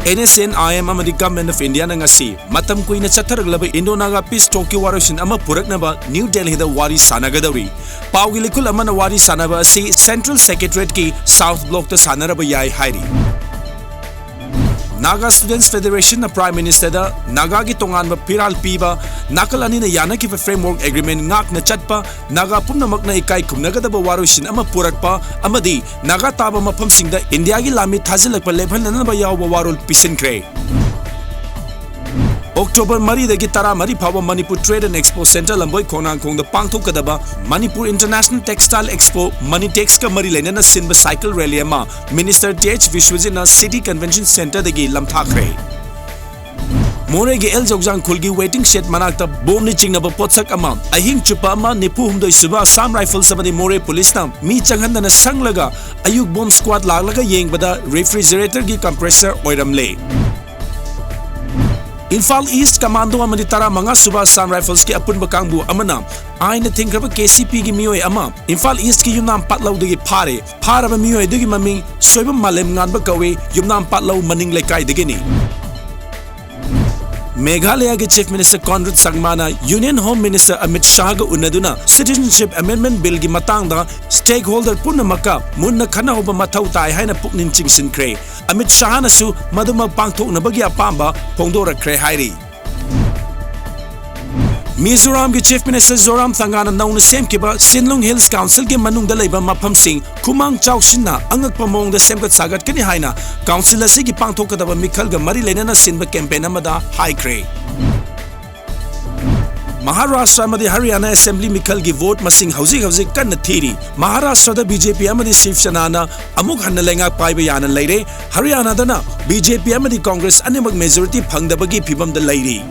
NSNIM amadi Government of India na ngasi matam kuina chatharaglaба Indo-Naga Peace Talk warishin ama puraknaba New Delhi da wari sanagadawi. Pawgi likul ama na wari sanaba asi Central Secretariat ki South Block ta sanaraba yai hairi. Naga Students Federation na Prime Minister da Naga ki tongan ba piral piba nakalani na yana ki framework agreement ngak na chatpa Naga pumnamak na ikai kumnagada ba warushin ama purakpa amadi Naga taba mafam singda India ki lami thazilakpa lephal na ba yaw ba warul pisinkre. October Mari dagi Tara Mari Phawa Manipur Trade and Expo Center Lamboi Khonang Khong da Pangthok kadaba Manipur International Textile Expo Manitex ka mari lena na sinba cycle rally ama Minister TH Vishwajit na City Convention Center dagi lamthakre. More ge El Jogjang Khulgi waiting shed manakta bom ni chingna ba potsak ama ahing chupa ama nipu humdoi suba Assam Rifles sabani More Police na mi changhan na sanglaga ayuk bomb squad laglaga yeng bada refrigerator gi compressor oiramle. Infal East Commando amadi Tara Manga Suba Assam Rifles ki apun bakangbu amana aina thingraba KCP gi mioi ama Infal East ki yumnam patlaw dagi phara ba mioi dagi maming soibam malem ngan ba kawe yumnam patlaw maning lekai dagi ni. Meghalaya ke Chief Minister Conrad Sangmana Union Home Minister Amit Shah ga unaduna Citizenship Amendment Bill gi matangda stakeholder punamaka munna khana hoba mathau tai haina puknin chingsin kre. Amit Shah na su maduma pangthok na bagi apamba phongdora kre hairi. Mizoram ki Chief Minister Zoram Thangana nauna semkiba Sinlung Hills Council ki manungda leiba mafam sing Kumang Chawshinna angak pamong da semkat sagat kani haina council asi ki pangthok kadaba mikhal ga mari lena na sinba campaign amada high kre. Maharashtra amadi Haryana Assembly mikhal gi vote masing hauzik kan thiri. Maharashtra da BJP amadi Shiv Sena na amuk hanna lenga paiba yana leire. Haryana da na BJP amadi Congress animak majority phangdabagi phibam da leire.